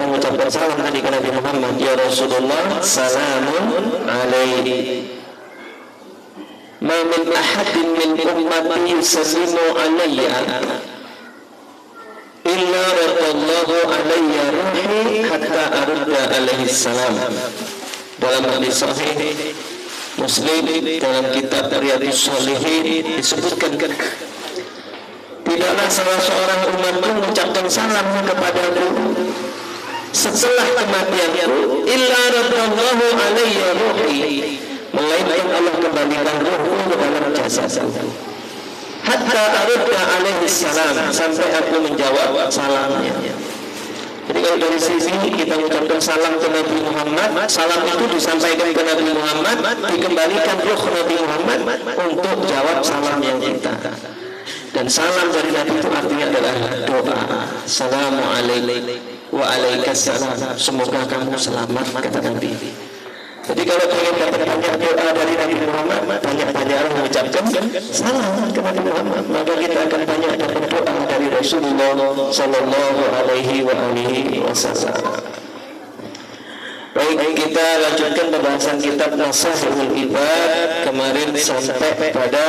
kita mengucapkan salam tadi ke Nabi Muhammad, ya Rasulullah, salamun alaihi. Ma min ahadin min ummati yusallimu alayya illa radallahu alayya ruhi hatta arudda alaihi salam. Dalam hadis sahih Muslim dalam kitab Riyadhus Shalihin disebutkan, tidaklah salah seorang umatku mengucapkan salam kepadaku setelah kematianku illa radallahu alayya ruhi, melainkan Allah kembalikan ruhku ke dalam jasadku, hatta arudda alaihi salam, sampai aku menjawab salamnya. Jadi kalau dari sini kita mengucapkan salam ke Nabi Muhammad, salam itu disampaikan ke Nabi Muhammad, dikembalikan ruh Nabi Muhammad untuk jawab salam yang kita. Dan salam dari Nabi itu artinya adalah doa. Assalamualaikum wa alaikassalam, semoga kamu selamat, kata Nabi. Jadi kalau ingin dapat banyak doa dari Nabi Muhammad, banyak-banyaklah mengucapkan salam ke Nabi Muhammad, maka kita akan banyak dapat doa dari Rasulullah Sallallahu Alaihi Wasallam. Baik, kita lanjutkan pembahasan kitab Nasahul Ibad. Kemarin sampai pada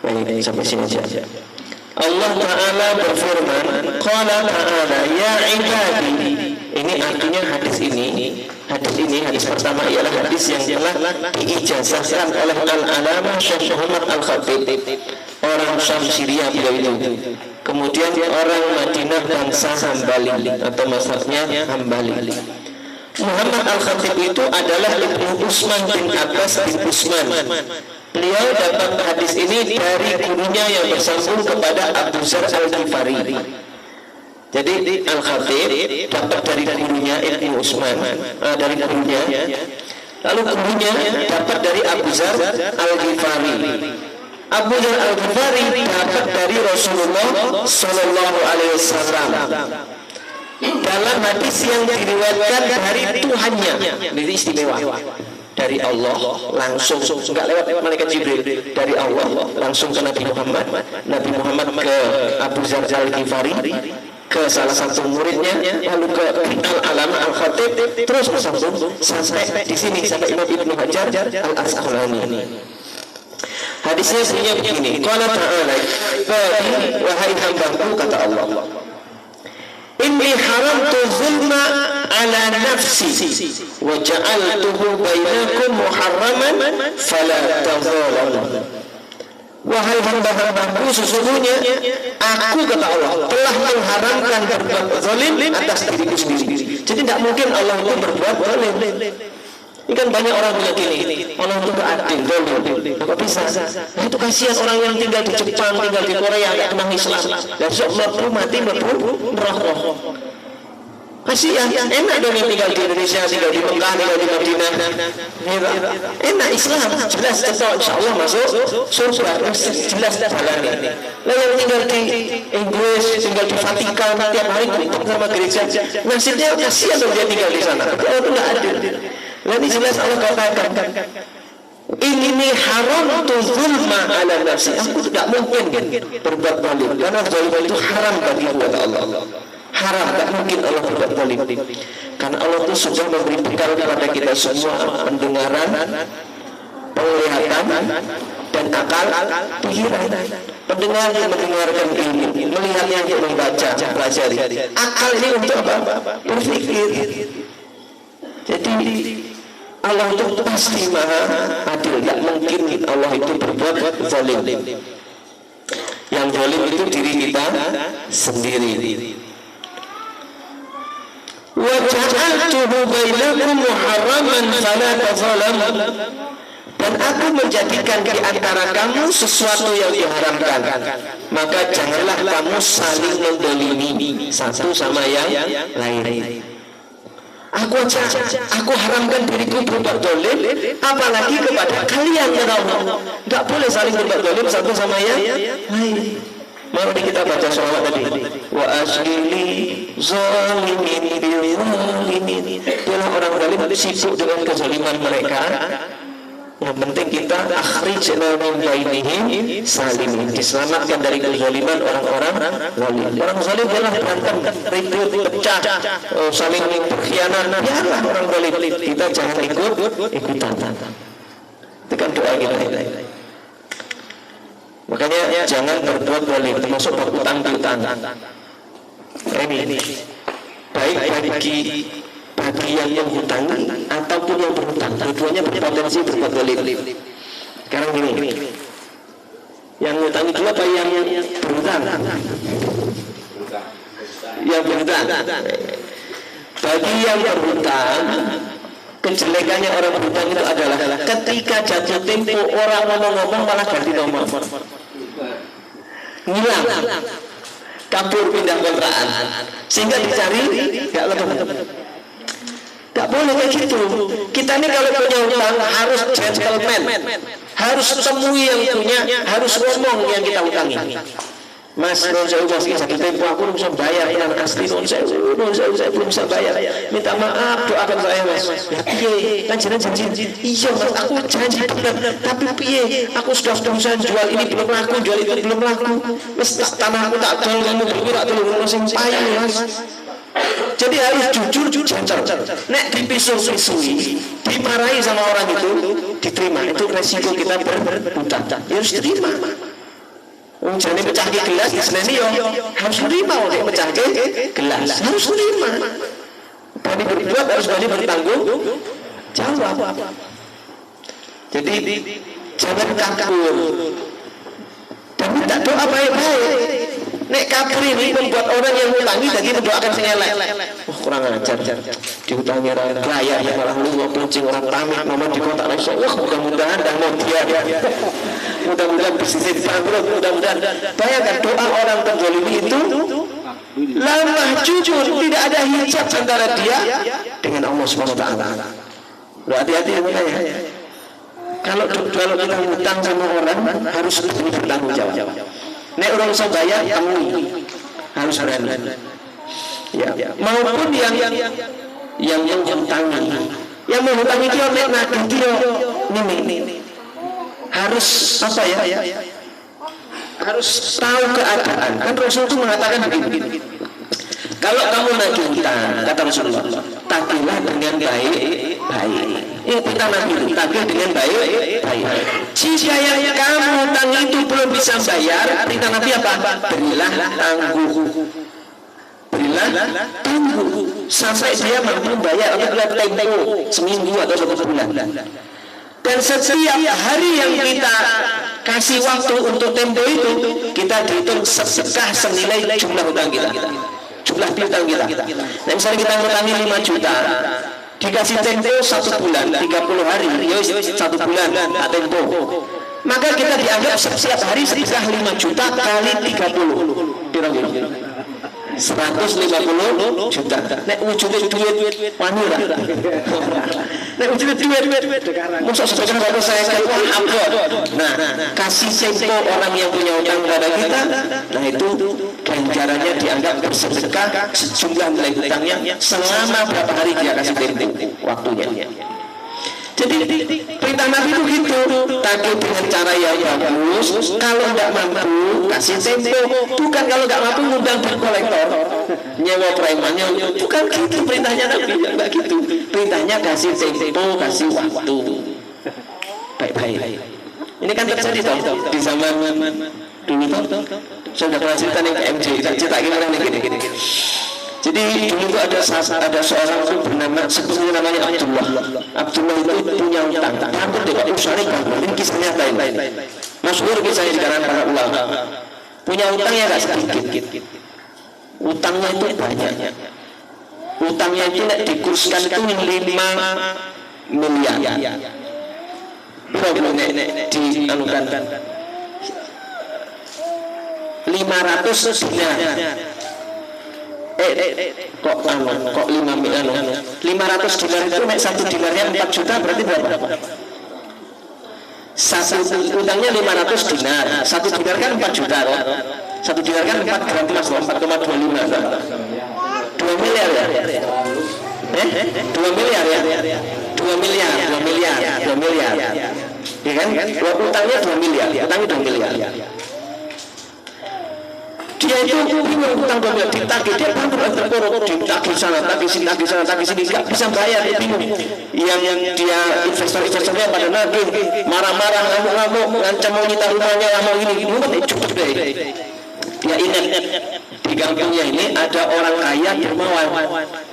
baik, sampai sini saja. Allah Ta'ala berfirman, Qala Ta'ala, ya ibadi. Ini artinya hadis pertama ialah hadis yang telah diijazahkan oleh Al-Alamah Syekh Muhammad Al-Khatib, orang Syam Syria beliau itu. Kemudian orang Madinah bangsa Hambali atau mazhabnya Hambali. Muhammad Al-Khatib itu adalah Ibnu Usman bin Abbas bin Usman. Beliau dapat hadis ini dari gurunya yang bersambung kepada Abu Dzar Al-Ghifari. Jadi Al-Khatib dapat dari gurunya Ibnu Usman, dari gurunya. Lalu gurunya dapat dari Abu Dzar Al-Ghifari. Abu Dzar Al-Ghifari dapat dari Rasulullah Sallallahu Alaihi Wasallam dalam hadis yang diriwayatkan dari Tuhannya, ini istimewa, dari Allah langsung, enggak lewat malaikat Jibril, dari Allah langsung ke Nabi Muhammad, Nabi Muhammad ke Abu Dzar Al-Ghifari, ke salah satu muridnya, lalu ke Al-Alamah Al-Khatib, terus bersambung sampai di sini, sampai Imam Ibnu Hajar Al-Asqalani. Hadisnya bunyinya begini, Qala Ta'ala, wahai hambaku, kata Allah, inni haramtu zulma ala nafsi wa ja'altuhu bainakum muharraman fala tazalamu. Wahai hamba-hambaku, sesungguhnya aku, kata Allah, telah mengharamkan berbuat zalim atas diriku sendiri. Jadi tidak mungkin Allah itu berbuat zalim. Ini kan banyak orang bilang gini, Allah itu gak adil, zalim. Apa bisa? Nah, itu kasihan orang yang tinggal di Jepang, tinggal di Korea, gak kenal Islam. Dan sok mati roh. Kasihan, enak dong yang tinggal di Indonesia, tinggal di Mekah, tinggal di Madinah. Enak Islam, jelas tetap insya Allah masuk surga, jelas jalani. Lalu yang tinggal di Inggris, tinggal di Vatikan, tiap hari kumpul sama gereja, nasibnya kasihan dong dia tinggal di sana. Kalau itu nggak adil. Lalu jelas Allah katakan, ini haram tu zulma ala nafsi. Aku tidak mungkin berbuat zalim, karena zalim itu haram bagi kata Allah. Haram, tak mungkin Allah berbuat zalim. Karena Allah itu sudah memberi bekal kepada kita semua pendengaran, penglihatan, dan akal pikiran. Pendengar yang mendengarkan ilmu, melihat yang membaca, pelajari. Akal ini untuk apa? Berpikir. Jadi Allah itu pasti maha adil, tak mungkin Allah itu berbuat zalim. Yang zalim itu diri kita sendiri. Wa ja'altuhu bainakum muharraman fala tazalamu. Dan aku menjadikan di antara kamu sesuatu yang diharamkan, maka janganlah kamu saling mendolimi satu sama yang lain. Aku haramkan diriku berbuat dolim, apalagi kepada kalian, ya Allah. Tidak boleh saling berbuat dolim satu sama yang lain. Mari kita baca sholawat tadi. Wa asli zalimin bil zalimin. Bila orang zalim sibuk dengan kezaliman mereka, Yang penting kita akhrijna min bainihim salimin, diselamatkan dari kezaliman orang-orang zalim. Orang zalim adalah berantem, ribut, pecah, saling berkhianat. Biarlah orang zalim, kita jangan ikutan. Itu kan doa kita. Makanya jangan berbuat zalim, termasuk berutang piutang. Ini baik bagi yang menghutang ataupun yang berhutang, dua-duanya berpotensi berbuat zalim. Sekarang ini, yang menghutang itu apa? Yang berhutang. Yang berhutang. Bagi yang berhutang, kejelekannya orang berhutang itu adalah ketika jatuh tempo orang ngomong-ngomong malah ganti nomor, hilang, kabur, pindah kontrakan, sehingga dicari nggak ketemu. Gak boleh kayak gitu. Kita ini kalau punya utang harus gentleman, harus temui yang punya, harus ngomong yang kita utangi. Mas, saya satu tempo aku belum bisa bayar, yang asli saya belum bisa bayar. Minta maaf, doakan saya mas. Ya piye, kan janji. Iya mas, aku janji benar. Tapi piye, aku sudah jual ini belum laku, jual itu belum laku. Mas, tanah aku tak jual, kamu bergerak dulu masing payu mas. Jadi harus jujur, jujur. Nek dipisui, dimarahi sama orang itu, diterima. Itu resiko kita berhutang. Harus terima. Jadi pecah gelas, ini harus terima. Oleh pecah gelas, harus terima. Tadi berbuat harus bertanggung jawab. Jadi jangan kabur. Dan minta doa baik-baik. Nek kabur ini membuat orang yang mengutangi jadi mendoakan sing elek. Wah kurang ajar. Diutangi orang kaya ya malah lu kucing orang pamit nomor di kontak langsung. Wah mudah-mudahan dah mau dia. Mudah-mudahan bisnis bangkrut, mudah-mudahan. Bayangkan doa orang terzalimi itu lamah jujur, tidak ada hijab antara dia dengan Allah Subhanahu wa taala. Hati-hati ya. Kalau kita hutang sama orang harus bertanggung jawab. Nek orang bisa bayar, temui, harus berani. Ya. Maupun yang menghutangi, yang menghutangi dia nek nagih dia, ini harus apa ya? Harus tahu keadaan. Kan Rasul itu mengatakan begini. Kalau kamu nagih hutang, kata Rasulullah, tagihlah dengan baik. Ini kita nagih tagih dengan baik. Jika yang kamu hutang itu belum bisa bayar, perintah Nabi apa? Berilah tangguh sampai dia mampu bayar atau tempo seminggu atau 1 bulan. Dan setiap hari yang kita kasih waktu untuk tempo itu, kita dihitung sedekah senilai jumlah hutang kita. Jumlah piutang kita. Nah, misalnya kita ngutangi 5 juta, dikasih tempo 1 bulan, 30 hari, ya 1 bulan tempo. Maka kita dianggap setiap hari sedekah 5 juta kali 30. Kira-kira 150 juta. Nek wujudnya duit wanita. Nek wujudnya duit. Masa sedekah kalau saya abot. Nah, kasih tempo orang yang punya utang pada kita, nah itu ganjarannya dianggap bersedekah sejumlah nilai hutangnya selama berapa hari dia kasih tempo waktunya. Jadi perintah Nabi itu gitu, tagih dengan cara yang bagus. Kalau tidak mampu kasih tempo, bukan kalau tidak mampu ngundang kolektor, nyewa premannya, bukan gitu perintahnya Nabi, enggak gitu. Perintahnya kasih tempo, kasih waktu. Baik-baik. Ini kan terjadi toh di zaman dulu toh. Sudah pernah cerita nih KMJ, cerita gimana nih gini. Jadi dulu itu ada seorang itu bernama, sebetulnya namanya Abdullah. Abdullah itu punya utang, hampir tidak usahanya bangkrut. Ini kisah nyata ini. Masyhur kisahnya di kalangan para ulama. Punya utangnya nggak sedikit. Utangnya itu banyak. Utangnya itu dikurskan itu 5 miliar. Berapa nek dianukan? 500 dinar. Kok 5 miliar? 500 dinar itu nek 1 dinarnya 4 juta berarti berapa? Satu utangnya 500 dinar. 1 dinar kan 4 juta loh. 1 dinar kan 4 gram emas loh, 4,25. 2 miliar ya? 2 miliar ya? 2 miliar. ya kan? Utangnya 2 miliar, utangnya 2 miliar. Dia itu bingung utang 2 miliar, ditagih, dia bangkrut, terpuruk, ditagih sana, tagih sini, nggak bisa bayar, dia bingung. Yang dia investor-investornya pada nagih, marah-marah, ngamuk-ngamuk, ngancam mau nyita rumahnya, mau ini, cukup deh. Dia ingat di kampungnya ini ada orang kaya dermawan,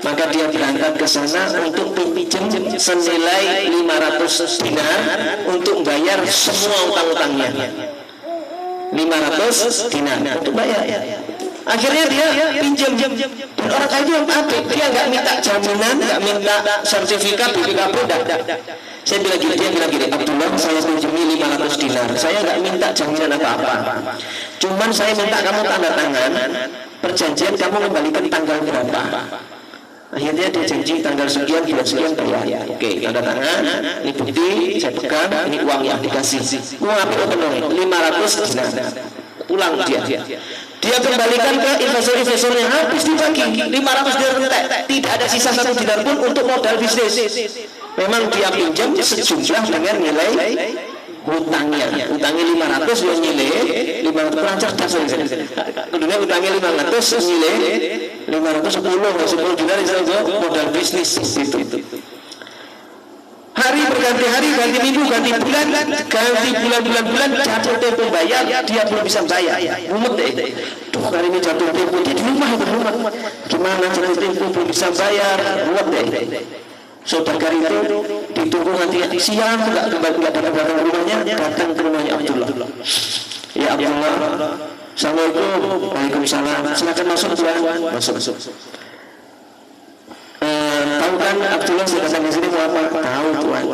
maka dia berangkat ke sana untuk pinjam senilai 500 dinar untuk bayar semua utang-utangnya. 500 dinar untuk bayar. Akhirnya dia pinjam, dan orang kaya itu yang apik, dia nggak minta jaminan, nggak minta sertifikat BPKB, saya bilang gini, dia bilang gini, Abdullah, saya pinjami 500 dinar, saya nggak minta jaminan apa-apa, cuman saya minta kamu tanda tangan perjanjian kamu kembalikan tanggal berapa. Akhirnya dia janji tanggal sekian, bulan sekian bayar. Oke, tanda tangan, ini bukti, saya pegang, ini uang yang dikasih. Uang apa itu penuh? 500 dinar. Ulang dia kembalikan ke investor-investornya, habis dibagi 500 dinar entek, tidak ada sisa 1 dinar pun untuk modal bisnis. Memang dia pinjam sejumlah dengan nilai hutangnya 500, dia nilai 500, kurang cerdas. Kemudian utangnya 500, nilai 510 dinar itu modal bisnis itu. Hari berganti hari, ganti minggu, ganti bulan, jatuh tempo bayar, dia belum bisa bayar. Mumet deh. Duh, hari ini jatuh tempo, dia di rumah. Gimana jatuh tempo belum bisa bayar? Mumet deh. Saudagar itu ditunggu nanti siang, enggak datang ke rumahnya, datang ke rumahnya Abdullah. Ya Abdullah, Assalamualaikum. Waalaikumsalam. Silakan masuk Tuan. Masuk. Tahu kan Abdullah saya datang ke sini mau apa? Tahu Tuan.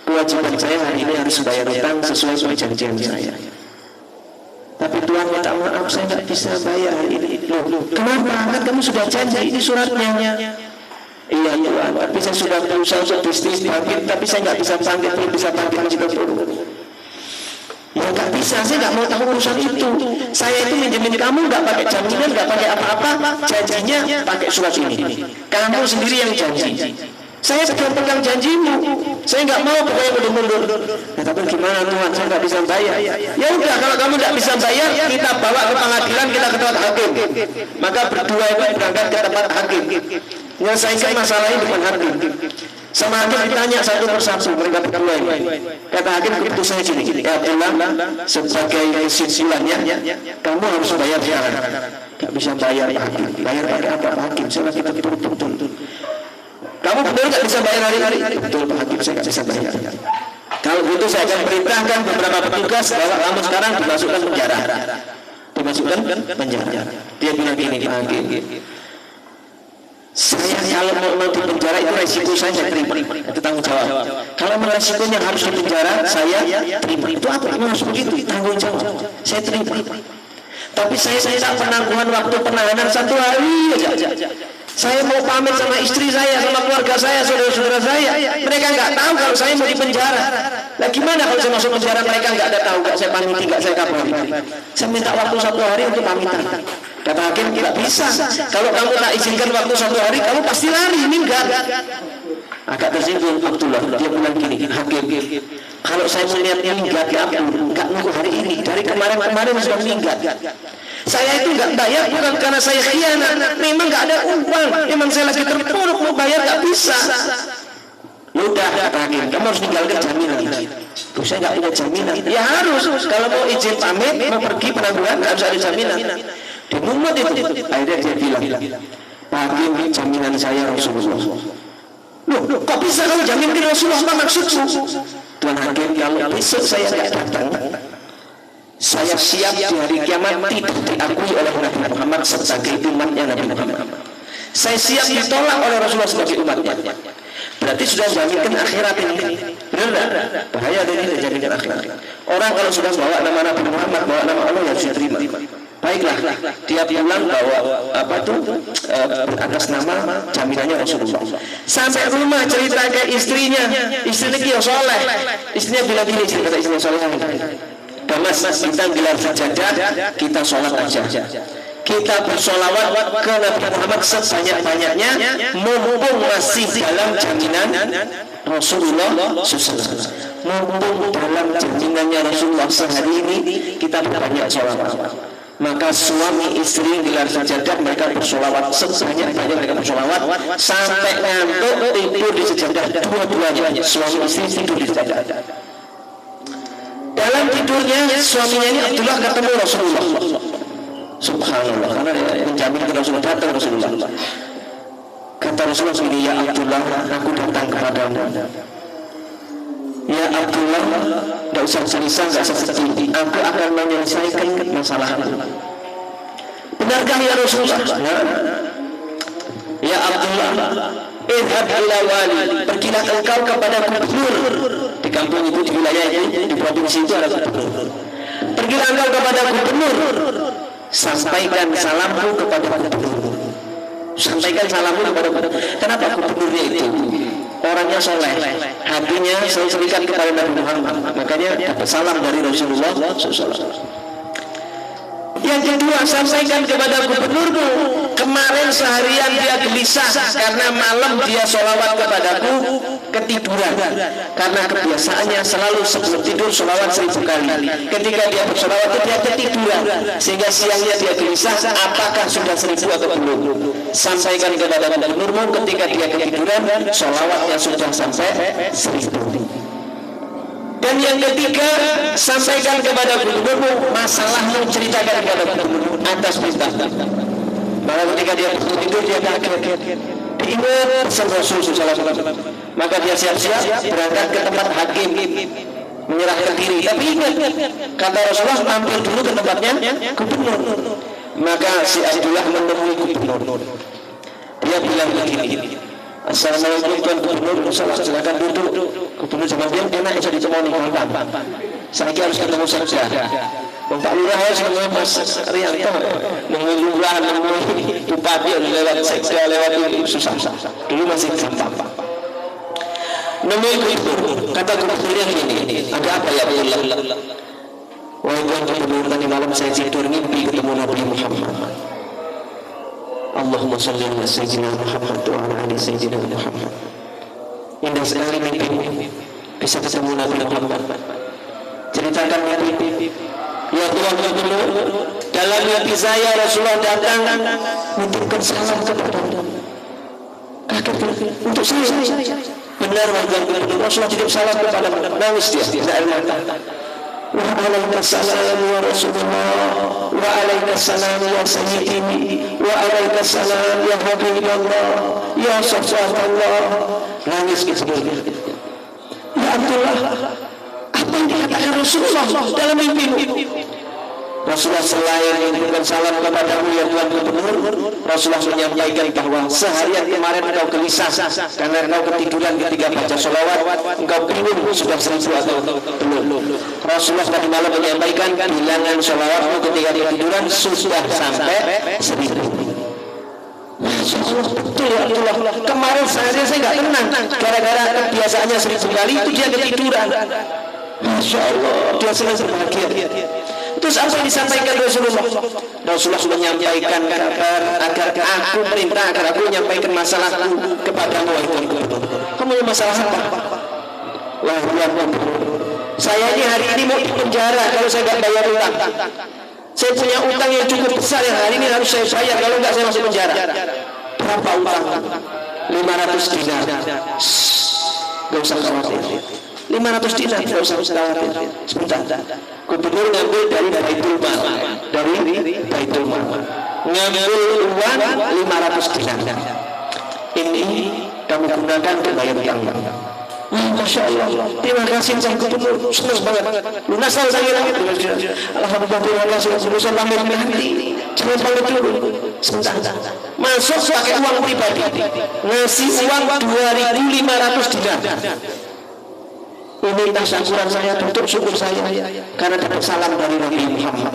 Kewajiban saya hari ini harus bayar utang sesuai perjanjian saya. Tapi Tuan minta maaf, saya nggak bisa bayar ini. Loh, kenapa? Kan kamu sudah janji, ini suratnya. Iya Tuan, tapi saya sudah berusaha untuk bisnis bangkit, tapi saya nggak bisa bangkit, belum bisa bangkit juga dulu. Ya nggak bisa, saya nggak mau tahu urusan itu. Saya itu minjemin kamu nggak pakai jaminan, nggak pakai apa-apa, janjinya pakai surat ini. Kamu sendiri yang janji. Saya pegang janjimu. Saya nggak mau pokoknya mundur-mundur. Ya, tapi gimana Tuhan, saya nggak bisa bayar. Ya udah, kalau kamu nggak bisa bayar, kita bawa ke pengadilan, kita ke tempat hakim. Maka berdua itu berangkat ke tempat hakim. Menyelesaikan masalah ini dengan hakim. Sama hakim ditanya satu persatu, mereka berdua ini. Kata hakim keputusannya gini, ya Abdullah, sebagai kesimpulannya, kamu harus bayar sekarang. Gak bisa bayar Pak Hakim. Bayar apa Pak Hakim? Saya lagi betul. Kamu betul gak bisa bayar hari-hari? Betul Pak Hakim, saya gak bisa bayar. Kalau begitu saya akan perintahkan beberapa petugas bahwa kamu sekarang dimasukkan penjara. Dia bilang gini Pak Hakim, saya kalau mau di penjara itu resiko saya terima, itu tanggung jawab. Kalau resikonya harus di penjara, saya terima. Itu apa? Harus begitu, tanggung jawab. Saya terima. Tapi saya tak penangguhan waktu penahanan 1 hari aja. Saya mau pamit sama istri saya, sama keluarga saya, saudara-saudara saya. Mereka nggak tahu kalau saya mau di penjara. Nah gimana kalau saya masuk penjara, mereka nggak ada tahu, nggak saya pamiti, nggak saya kabari. Saya minta waktu 1 hari untuk pamitan. Kata hakim, tidak bisa. Kalau kamu tak izinkan waktu 1 hari, kamu pasti lari, minggat. Agak tersinggung Abdullah, dia bilang gini, hakim, kalau saya melihat minggat ya Abdul, nggak nunggu hari ini, dari kemarin sudah minggat. Saya itu nggak bayar bukan karena saya khianat, memang nggak ada uang, memang saya lagi terpuruk, mau bayar nggak bisa. Yaudah, kata hakim, kamu harus tinggalkan jaminan. Tuh, saya nggak punya jaminan. Ya harus, kalau mau izin pamit, mau pergi penangguhan, nggak harus ada jaminan. Di mumet itu, akhirnya dia bilang, Pak Hakim, jaminan saya Rasulullah. Loh, kok bisa kamu jaminkan Rasulullah? Apa maksudmu? Tuan Hakim, kalau besok saya nggak datang, saya siap di hari kiamat tidak diakui oleh Nabi Muhammad sebagai umatnya Nabi Muhammad. Saya siap ditolak oleh Rasulullah sebagai umatnya. Berarti sudah jaminkan akhirat ini. Benar? Bahaya dari ini jaminkan akhirat. Orang kalau sudah bawa nama Nabi Muhammad, bawa nama Allah, ya harus diterima. Baiklah, dia pulang bawa apa tuh atas nama jaminannya Rasulullah. Sampai rumah cerita ke istrinya dia soleh. Istrinya bilang gini, kata istrinya soleh, Mas, kita gelar sajadah, kita sholat aja. Kita bersolawat ke Nabi Muhammad sebanyak-banyaknya, mumpung masih dalam jaminan Rasulullah SAW. mumpung dalam junjungannya Rasulullah sehari ini kita banyak sholawat. Maka suami istri gelar sajadah mereka bersolawat, sebanyak-banyak mereka bersolawat sampai ngantuk tidur di sejadah, dua-duanya suami istri tidur di sejadah. Dalam tidurnya suaminya ini Abdullah ketemu Rasulullah. Subhanallah, karena dia menjamin ke Rasulullah, datang Rasulullah. Kata Rasulullah sendiri, ya Abdullah, aku datang kepadamu. Ya Abdullah, tidak usah gelisah, tidak usah sedih, aku akan menyelesaikan masalahmu. Benarkah ya Rasulullah? Ya Abdullah, idhab ila wali, pergilah engkau kepada gubernur di kampung itu, di wilayah itu, di provinsi itu ada gubernur. Pergilah engkau kepada gubernur, sampaikan salamku kepada gubernur. Sampaikan salamku kepada gubernur. Kenapa gubernurnya itu? Orangnya soleh, hatinya selalu terikat kepada Nabi Muhammad, makanya dapat salam dari Rasulullah SAW. Yang kedua, sampaikan kepada gubernurmu, kemarin seharian dia gelisah karena malam dia sholawat kepadaku ketiduran, karena kebiasaannya selalu sebelum tidur sholawat 1000 kali. Ketika dia bersolawat dia ketiduran, sehingga siangnya dia gelisah apakah sudah 1000 atau belum. Sampaikan kepada gubernurmu ketika dia ketiduran sholawatnya sudah sampai 1000. Dan yang ketiga, sampaikan kepada gubernurmu masalahmu, ceritakan kepada gubernurmu atas perintah. Maka ketika dia tidur dia kaget, diingat pesan Rasul SAW. Maka dia siap-siap berangkat ke tempat hakim, menyerahkan diri. Tapi ingat, kata Rasulullah, mampir dulu ke tempatnya gubernur. Maka si Abdullah menemui gubernur. Dia bilang begini, Assalamualaikum Tuan Gubernur, silakan duduk. Gubernur jawab, enak bisa ditemui gampang. Saya harus ketemu saja. Pak Lurah harus ketemu Mas Rianto, nemui lurah, nemui bupati lewat sekda, lewat susah. Dulu masih gampang. Nemui gubernur, kata gubernurnya begini, ada apa ya Allah? Wahai Tuan Gubernur, tadi malam saya tidur mimpi ketemu Nabi Muhammad. Allahumma salli ala sayyidina Muhammad wa ala ali sayyidina Muhammad. Indah sekali mimpimu, bisa ketemu Nabi Muhammad. Ceritakan mimpi. Ya Tuhan Gubernur, dalam mimpi saya Rasulullah datang menitipkan salam kepadamu. Untuk saya. Benar Tuhan Gubernur, Rasulullah titip salam kepadamu. Nangis dia, air mata. Wa alaikassalam ya Rasulullah, wa alaikassalam ya Sayyidi, wa alaikassalam ya Habibullah, ya Safwatullah. Nangis gitu. Ya Abdullah, apa yang dikatakan Rasulullah dalam mimpimu? Rasulullah selain mengirimkan salam kepadamu ya Tuan Gubernur, Rasulullah menyampaikan bahwa seharian kemarin engkau gelisah karena engkau ketiduran ketika baca sholawat, engkau bingung sudah 1000 atau belum. Rasulullah tadi malam menyampaikan bilangan sholawatmu ketika ketiduran sudah sampai 1000. Masya Allah, betul ya Abdullah. Kemarin seharian saya nggak tenang gara-gara kebiasaannya 1000 kali itu dia ketiduran. Masya Allah, dia senang berbahagia. Terus apa yang disampaikan Rasulullah? Rasulullah sudah menyampaikan kabar agar aku perintah agar aku menyampaikan masalahku kepadamu. Kamu punya masalah apa? Wah, saya ini hari ini mau di penjara kalau saya nggak bayar utang. Saya punya utang yang cukup besar yang hari ini harus saya bayar, kalau nggak saya masuk penjara. Berapa utang? 500 dinar. Gak usah khawatir. 500 dinar, tidak usah khawatir. Sebentar. Gubernur ngambil dari Baitul Mal, ngambil uang 500 dinar. Ini kamu gunakan untuk bayar utang. Masya Allah, terima kasih Pak Gubernur, senang banget. Lunas saya lagi. Alhamdulillah sudah lama hati. Jangan banget dulu. Sebentar. Masuk pakai uang pribadi, ngasih uang 2.500 dinar. Ini tasyakuran saya, bentuk syukur saya karena dapat salam dari Nabi Muhammad.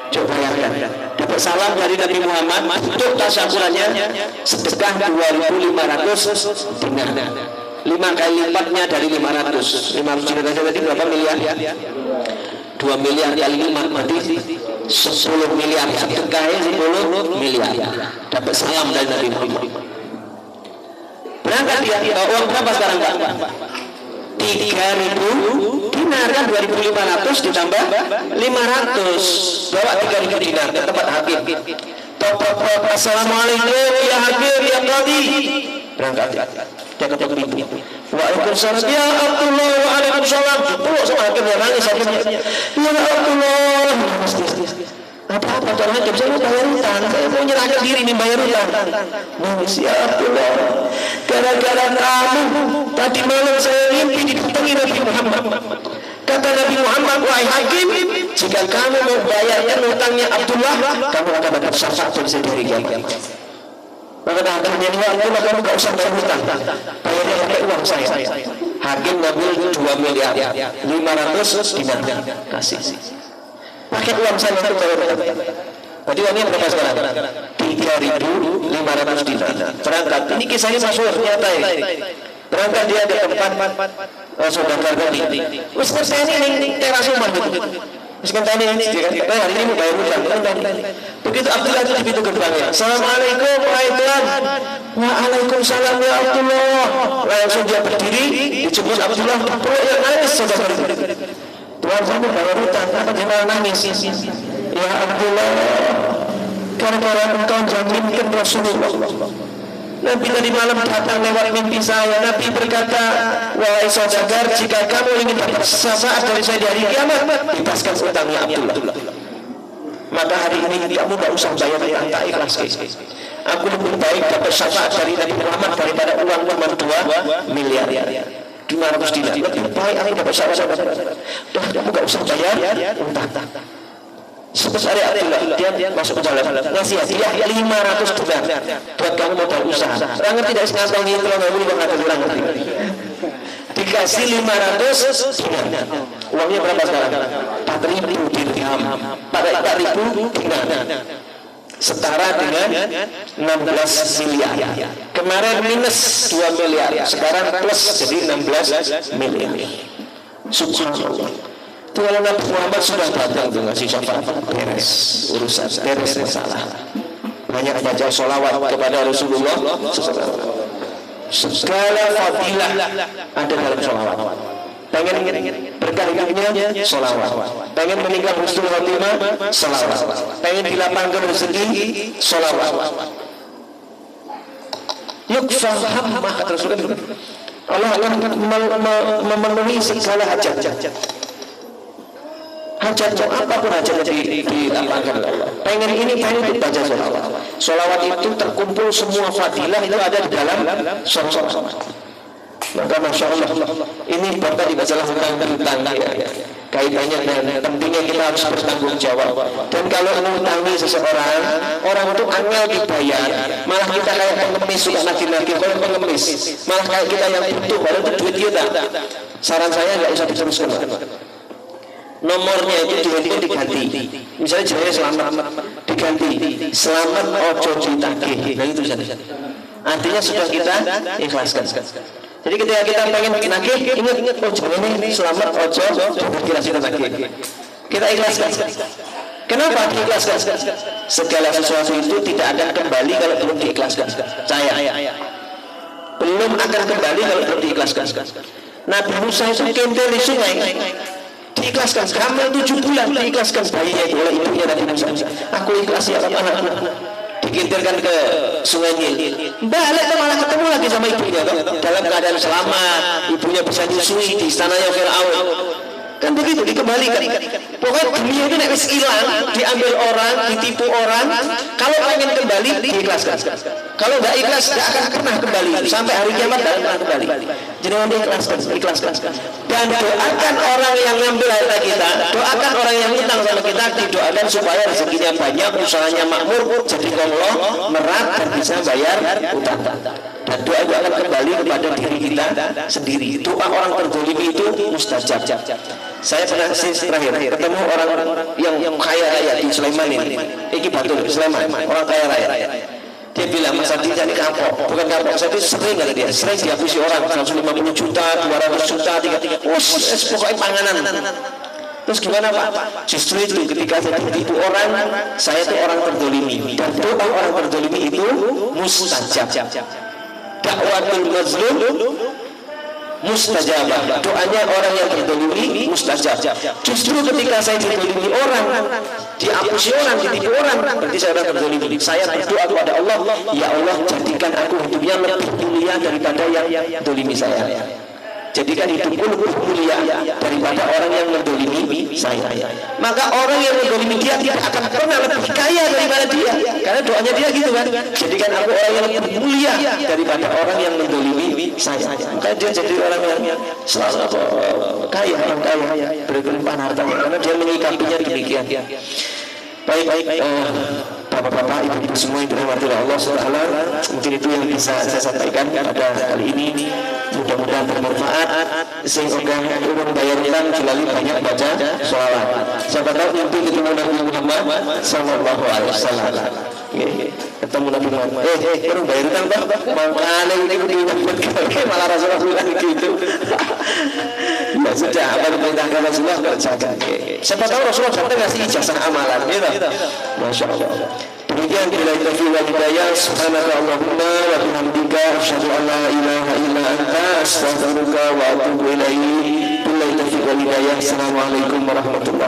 Coba bayangkan, dapat salam dari Nabi Muhammad, bentuk tasyakurannya sedekah 2.500 dinar. 5 kali lipatnya dari 500 dinar tadi berapa miliar? 2 miliar kali 5 berarti 10 miliar. Sedekahnya 10 miliar. Dapat salam dari Nabi Muhammad. Berangkat dia, uang berapa sekarang Pak? 3.000 dinar kan 2.500 ditambah 500 bawa 3.000 dinar ke tempat hakim. Assalamualaikum ya hakim ya qadhi, berangkat dia ketuk pintu. Waalaikumsalam ya Abdullah. Waalaikumsalam. Peluk sama hakim yang nangis hakimnya. Ya Abdullah. Apa tuan hakim, saya mau bayar hutang, saya mau nyerahkan diri nih bayar hutang. Nangis ya Abdullah, gara-gara kamu tadi malam saya mimpi didatangi Nabi Muhammad. Kata Nabi Muhammad, wahai hakim, jika kamu mau bayarkan hutangnya Abdullah, kamu akan dapat syafaat dari sendiri kiamat. Maka hakimnya ini Abdullah, kamu gak usah bayar hutang, bayarnya pakai uang saya. Hakim ngambil 2 miliar 500 dinar kasih. Pakai uang saya itu bayar hutang. Berarti uangnya berapa sekarang? 3.500 dinar. Berangkat. Ini kisahnya masyhur nyata ya. Berangkat dia ke tempat saudara tadi. Ustaz saya ini teras rumah gitu. Terus kan tanya ini, hari ini mau bayar hutang. Begitu Abdullah itu di pintu gerbangnya. Assalamualaikum Tuhan. Waalaikumsalam ya Abdullah. Langsung dia berdiri, dijemput Abdullah. Peluk yang nangis saudara. Tuhan saya mau bayar hutang. Apa dia malah nangis? Ya Abdullah, gara-gara engkau jaminkan Rasulullah. Nabi tadi malam datang lewat mimpi saya. Nabi berkata, wahai saudagar, jika kamu ingin dapat syafaat dari saya di hari kiamat, bebaskan hutangnya Abdullah. Maka hari ini kamu tidak usah bayar hutang, tak ikhlas. Aku lebih baik dapat syafaat dari Nabi Muhammad daripada uang cuma 2 miliar 500 dinar. Lebih baik aku dapat syafaat. Dah, kamu tidak usah bayar hutang. Sebesar Abdullah, dia masuk ke dalam ngasih hadiah 500 dinar buat kamu modal usaha. Orang tidak sengatangi itu orang ini bakal orang dikasih 500 dinar. Uangnya berapa sekarang? 4.000 dirham, 4.000 dinar, setara dengan 16 miliar. Kemarin minus 2 miliar, sekarang plus jadi 16 miliar. Subhanallah. Itu kalau Nabi Muhammad sudah datang dengan ngasih syafaat, beres urusan, beres masalah. Banyak baca sholawat kepada Rasulullah. Segala fadilah ada dalam sholawat. Pengen berkah hidupnya, sholawat. Pengen meninggal husnul khotimah, sholawat. Pengen dilapangkan rezeki, sholawat. Yukfa hammah, kata Rasulullah. Allah akan memenuhi segala hajat. Hajatmu apapun hajatnya dilapangkan Allah. Pengen ini, pengen itu, baca sholawat. Sholawat itu terkumpul semua fadilah itu ada di dalam sholawat. Maka Masya Allah, ini bapak di masalah hutang ya. Kaitannya dan pentingnya kita harus bertanggung jawab. Dan kalau mengutangi seseorang, orang itu angel dibayar, malah kita kayak pengemis, suka nagih-nagih, kalau pengemis, malah kayak kita yang butuh, kalau itu duit kita. Saran saya nggak usah diteruskan. Nomornya itu diganti. Misalnya jenenge Selamat, diganti Selamat ojo ditagih. Nah itu saja. Artinya sudah kita ikhlaskan. Jadi ketika kita pengen nagih, ingat ojo ini Selamat ojo kita nagih. Kita ikhlaskan. Kenapa diikhlaskan? Segala sesuatu itu tidak akan kembali kalau belum diikhlaskan. Saya belum akan kembali kalau belum diikhlaskan. Nabi Musa itu kembali di sungai, diikhlaskan. Hamil 7 bulan diikhlaskan bayinya itu oleh ibunya Nabi Musa. Aku ikhlas ya anakku. Dikintirkan ke sungai Nil. Balik malah ketemu lagi sama ibunya dalam keadaan selamat. Ibunya bisa nyusui di istananya Firaun. Kan begitu dikembalikan. Pokoknya dunia itu nek wis hilang, diambil orang, ditipu orang, kalau pengen kembali diikhlaskan. Kalau enggak ikhlas enggak akan pernah kembali sampai hari kiamat, enggak akan kembali. Jangan ikhlaskan. Dan doakan orang yang ngambil harta kita, doakan orang yang hutang sama kita, didoakan supaya rezekinya banyak, usahanya makmur, jadi kongloh, merat dan bisa bayar hutang. Dan doa itu akan kembali kepada diri kita sendiri. Doa orang terzalimi itu mustajab. Saya pernah terakhir ketemu orang yang kaya raya di Sleman ini. Iki Batul Sleman, orang kaya raya. Dia bilang, Mas Adi jadi kapok. Bukan kapok, saya itu sering kata dia. Sering dihapusi orang 150 juta, 200 juta, 3 pokoknya panganan. Terus gimana Pak? Justru itu ketika saya ditipu orang, saya itu orang terzalimi. Dan doa orang terzalimi itu mustajab. Dakwatul mazlum mustajabah. Doanya orang yang berdolimi mustajab. Justru ketika saya didolimi orang, diapusi orang, ditipu orang, berarti saya orang berdolimi. Saya berdoa kepada Allah, ya Allah jadikan aku hidupnya lebih mulia daripada yang dolimi saya. Jadikan hidupku lebih mulia daripada orang yang mendolimi saya. Maka orang yang mendolimi dia tidak akan pernah lebih kaya daripada dia, karena doanya dia gitu kan. Jadikan aku orang yang lebih mulia daripada orang yang mendolimi saya. Maka dia jadi orang yang selalu kaya, orang kaya, berkelimpahan hartanya, karena dia menyikapinya demikian. Baik, bapak-bapak, ibu-ibu semua yang dirahmati Allah Subhanahu, mungkin itu yang bisa saya sampaikan pada kali ini. Mudah-mudahan bermanfaat. Sehingga urun bayar hilang Jilali banyak baca sholawat. Siapa tahu mimpi ketemu Nabi Muhammad Sallallahu Alaihi Wasallam. Ketemu Nabi Muhammad. Urun bayar hilang mau kali ini malah Rasulullah bilang gitu. Ya sudah, apa diperintahkan Rasulullah kerjakan. Siapa tahu Rasulullah sampai ngasih ijazah amalan, gitu. Masya Allah. Demikian bila taufiq wal hidayah. Subhanaka Allahumma wa bihamdika asyhadu an la ilaha illa anta astaghfiruka wa atubu ilaik. Bila taufiq wal hidayah. Assalamualaikum warahmatullahi wabarakatuh.